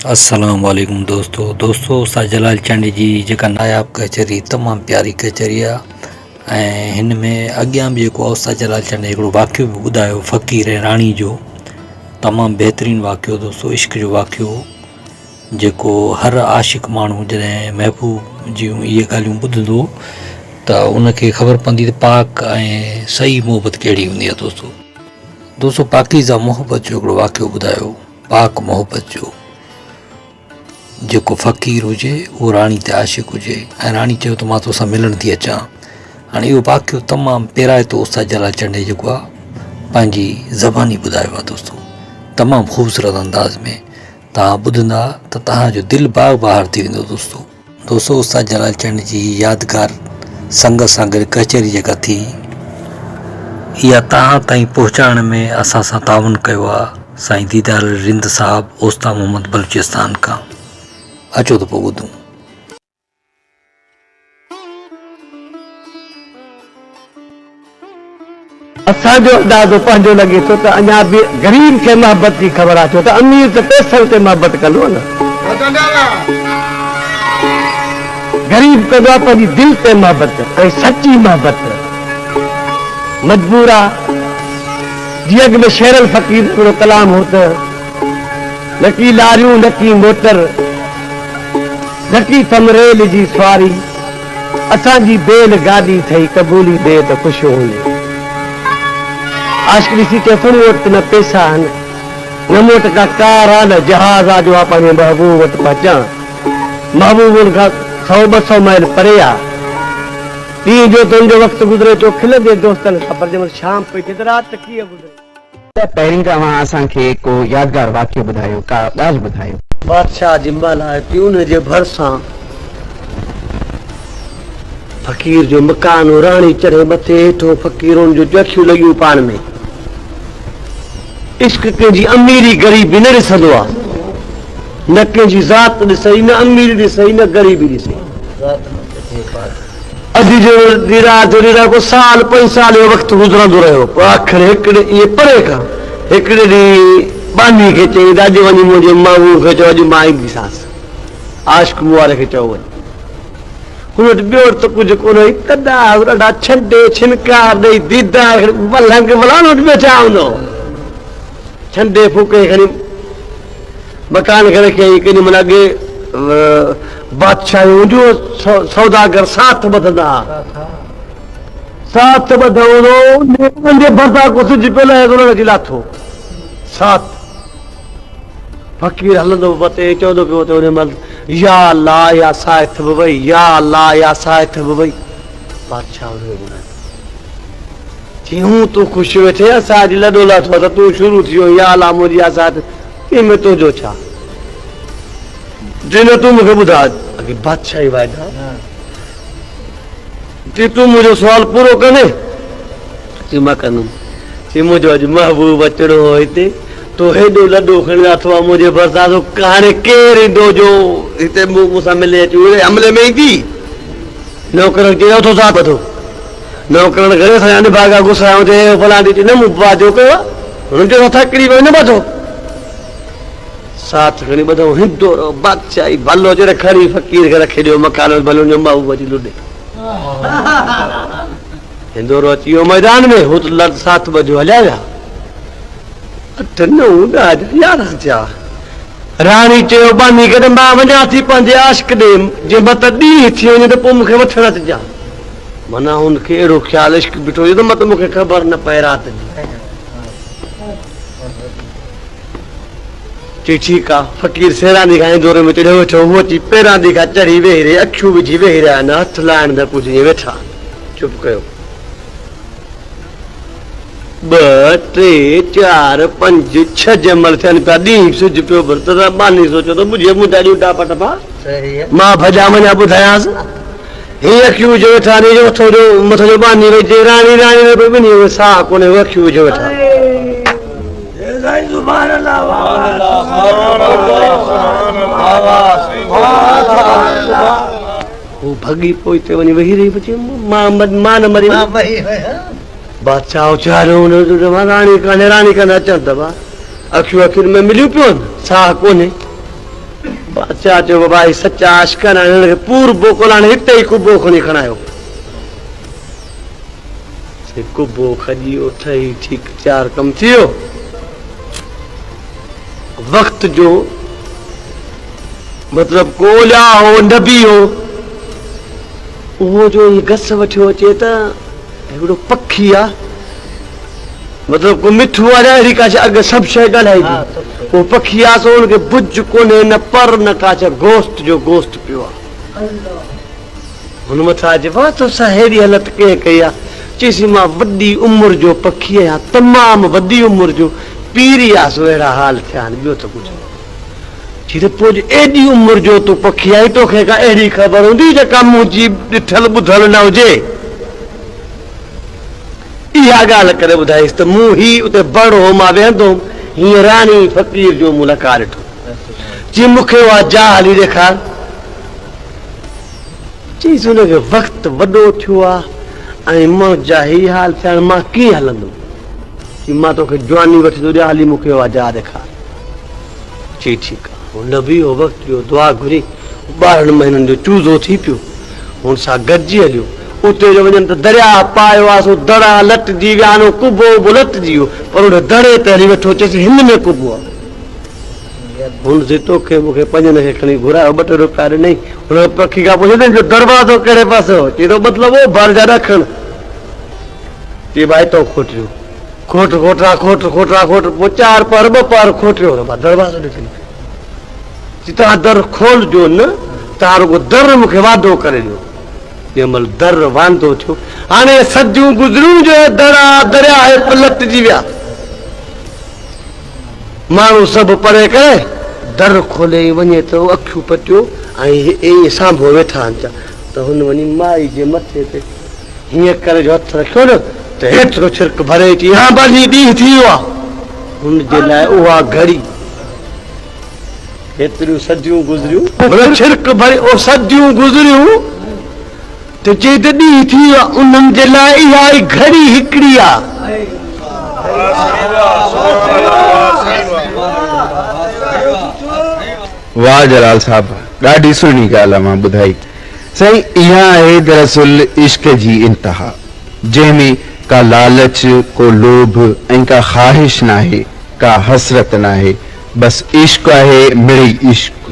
अस्सलाम वालेकुम दोस्तों उस्ताद जलाल चांडी जी जेका नायाब कचहरी तमामु प्यारी कचहरी आहे ऐं हिन में अॻियां बि जेको आहे उस्ताद जलाल चांडी हिकिड़ो वाक़ियो बि ॿुधायो फ़क़ीर ऐं राणी जो तमामु बहितरीनु वाक़ियो दोस्तों, इश्क जो वाक़ियो जेको हर आशिक़ माण्हू जॾहिं महबूब जूं इहे ॻाल्हियूं ॿुधंदो त उनखे ख़बर पवंदी त पाक ऐं सही मोहबत कहिड़ी हूंदी आहे। दोस्तों पाकीज़ा मोहबत जो हिकिड़ो वाक़ियो ॿुधायो, पाक मोहबत जो। जेको फ़क़ीर हुजे उहो राणी ते आशिक़ हुजे ऐं राणी चयो त मां तोसां मिलण थी अचां। हाणे इहो वाक़ियो तमामु पेराइतो उस्ताद जलाल चांडी जेको आहे पंहिंजी ज़बानी ॿुधायो आहे दोस्तों, तमामु ख़ूबसूरत अंदाज़ में। तव्हां ॿुधंदा त तव्हांजो दिलि बाग बहार थी वेंदो दोस्तों उस्ताद जलाल चांडी जी यादगार संगत सां गॾु कचहरी जेका थी इहा तव्हां ताईं पहुचाइण में असां सां ताउन कयो आहे साईं दीदार रिंद साहिबु ओस्ता मोहम्मद बलूचिस्तान खां। अचो त पोइ ॿुधूं। असांजो अंदाज़ो पंहिंजो लॻे थो त अञा बि ग़रीब खे मोहबत जी ख़बर आहे, छो त अमीर त पैसनि ते मोहबत कंदो न, ग़रीब कंदो आहे पंहिंजी दिलि ते मोहबत ऐं सची मोहबत। मजबूर आहे जीअं अॻ में शेरल फ़क़ीर हिकिड़ो कलाम हो त न की लारियूं न की मोटर न की तमरेल जी सवारी, असांजी बेल गाॾी ठही क़बूली ॾे त ख़ुशि हूंदी। आशिक़ ॾिसी चए थो मूं वटि न पैसा आहिनि, न मूं वटि का कार आहे, न जहाज़ आहे जो आहे पंहिंजे महबूब वटि पहुचां। महबूब खां 100-200 माइल परे आहे। ॾींहं जो तुंहिंजो वक़्तु गुज़रे थो खिलंदे दोस्तनि सां, पर जंहिंमहिल शाम पई थिए त राति कीअं गुज़रे। पहिरीं तव्हां असांखे को यादगार वाक़ियो ॿुधायो, का ॻाल्हि ॿुधायो। बादशाह जी महिल आहे थी उन जे भरिसां फ़क़ीर जो मकान हो, राणी चढ़े मथे हेठो फ़क़ीरुनि जो चखियूं लॻियूं पाण में। इश्क कंहिंजी अमीरी ग़रीबी न ॾिसंदो आहे, न कंहिंजी ज़ात ॾिसई, न अमीरी ॾिसई, न ग़रीबी ॾिसई। अॼु जो राति को साल 5 साल जो वक़्तु गुज़रंदो रहियो, पोइ आख़िर हिकिड़े इहे परे खां हिकिड़े ॾींहुं बानी खे चई त अॼु वञी मुंहिंजे महबूब खे चयो अॼु मां ईंदीसांसि। आशिक़ वारे खे चयो वञी, हुन वटि ॿियो त कुझु कोन हुई, कॾा ॾाढा छंडे छिनकार ॾेई दीदार मलंग मलान वटि वेठा हूंदो, छंडे फूके खणी मकान खे रखियईं। केॾी महिल अॻे बादशाह जो सौदागर साथ ॿधंदा, साथ ॿधो भरसा को सिज पियो लहे थो हुनखे लाथो साथ। फ़क़ीर हलंदो पते चवंदो पियो त हुन महिल या अल्लाह या साथ बि वई, या अल्लाह या साथ बि वई। बादशाह हूं तूं ख़ुशि वेठे, असांजी लॾो लाथो त तूं शुरू थी वियो या अल्लाह मुंहिंजी या साथ, कंहिंमें तुंहिंजो छा, जिन तूं मूंखे ॿुधा। अॻे बादशाही वाइदा चई तूं मुंहिंजो सुवाल पूरो कने, चई मां कंदुमि। चई मुंहिंजो अॼु महबूब अचिणो हो हिते, तो हेॾो लॾो खणी लाथो आहे मुंहिंजे भरिसां, तो हाणे केरु ईंदो जो हिते मूंसां मिले अची उहे हमले में ईंदी। नौकरनि चई नथो साथ ॿधो, नौकरनि घणे सां निभागा गुस्सा हुजे फलाणी चई न मूं वादो कयो आहे, हुननि चयो थकिड़ी पई न ॿधो, साथ खणी ॿधो। हिंदो रहो बादशाही भलो चए खणी फ़क़ीर खे रखे ॾियो मकान भलो जो महबूब अची लुॾे। हिंदो रहो अची वियो मैदान में, हू त साथ ॿधो हलिया विया। 8, 9, 10, 11 थिया। राणी चयो बानी खे मां वञा थी पंहिंजे आशिक़ ॾे, जे मत ॾींहुं थी वञे त पोइ मूंखे वठण अचिजां। माना हुनखे अहिड़ो ख़्यालु इश्क बीठो त मत मूंखे ख़बर न पए राति जी। चई ठीकु आहे। फ़क़ीर सेरानी खां इंदौर में चढ़ियो वेठो, हूअ अची पेरांदी खां चढ़ी वेही रहे, अखियूं विझी वेही रहिया आहिनि, हथ लाइण न कुझु ईअं वेठा, चुप कयो। 2, 3, 4, 5, 6 जमल थियनि पिया, ॾींहुं सिज पियो भर त बानी सोचियो त मुंहिंजे मुंहिंजा ॾियूं टापा टपा मां भॼा वञा ॿुधायांसि। हीअ अखियूं विझो वेठा, मथो जो बानी वेही चई राणी राणी न पियो ॿिनी साह कोन्हे, उहे अखियूं विझो वेठा। हू भॻी पोइ हिते वञी वेही रही, मां न मरी। बादशाह उचारियो राणी कान्हे, राणी कान्हे, अचनि त अखियूं अखियुनि में मिलियूं पियो, साह कोन्हे। बादशाह जो बाबा ही सच्चा आशिकाना हिन खे पूर बोकोलाने हिते ही कुबो खणी खणायो से कुबो खजी उठई ठीक 4 कम थियो वक्त जो मतलब कोलिया हो नबी हो वो जो गस वठियो अचे त हिकिड़ो पखी आ मतलब को मिठू आ अहिड़ी का अॻु सभु शइ ॻाल्हाइबी वो पखी आहे सो हुनखे भुज कोन्हे न पर न काच गोश्त जो गोश्त पियो आहे हुन मथां अचे वाह तोसां अहिड़ी हालत कंहिं कई आहे चईसि मां वॾी उमिरि जो पखी आहियां तमामु वॾी उमिरि जो पीरी आहे सो अहिड़ा हाल थिया आहिनि ॿियो त कुझु चई त पोइ एॾी उमिरि जो तूं पखी आई तोखे का अहिड़ी ख़बर हूंदी जेका मुंहिंजी ॾिठल ॿुधल न हुजे इहा ॻाल्हि करे ॿुधाईसि त मूं ही उते बड़ो मां वेहंदो हीअं राणी फ़क़ीर जो मुलाक़ात ॾिठो जी मूंखे उहा जा हली ॾेखार चईसि हुनखे वक़्तु वॾो थियो आहे ऐं मुंहिंजा ही हाल थिया आहिनि मां कीअं हलंदुमि मां तोखे जवानी वठी थो ॾियां हली मूंखे उहा जा ॾेखार चई ठीकु आहे हुन बि उहो वक़्तु जो दुआ घुरी 12 महीननि जो चूज़ो थी पियो हुन सां गॾिजी हलियो उते जो वञनि त दरिया पायो आहे सो दड़ा लटिजी विया आहिनि कुबो बि लटिजी वियो पर हुन दड़े ते हली वेठो चएसि हिन में कुबो आहे हुन से तोखे मूंखे 5 खे खणी घुरायो 2 रुपया ॾिनई हुन पखी खां पुछे जो दरवाज़ो कहिड़े पासे हो चई थो मतिलबु उहो भर जा रखण चई भाई तो खोटियो खोटरा पोइ 4 पर 2 पर खोटियो दरवाज़ो ॾिठी चई तव्हां दर खोलजो न तव्हां रुगो दर मूंखे वादो करे ॾियो जंहिंमहिल दर वांदो थियो हाणे सदियूं गुज़रियूं जो दरिया लटिजी विया माण्हू सभु परे करे दर खोले वञे त अखियूं पटियो ऐं ईअं साम्हूं वेठा आहिनि त हुन वञी माई जे मथे ते हीअं करे जो हथ रखियो न त हेतिरो छिरक भरे अची हा भली ॾींहुं थी वियो आहे हुनजे लाइ उहा घड़ी हेतिरियूं सदियूं गुज़रियूं छिरक भरे ओ सदियूं गुज़रियूं त चई त ॾींहुं थी वियो आहे उन्हनि जे लाइ इहा ई घड़ी हिकिड़ी आहे वाह जलाल साहब ॾाढी सुहिणी ॻाल्हि आहे मां ॿुधाई साईं इहा आहे दरअसल इश्क जी इंतहा जंहिंमें का लालच को लोभ ऐं का ख़्वाहिश न आहे का हसरत न आहे बस इश्क आहे मिड़ई इश्क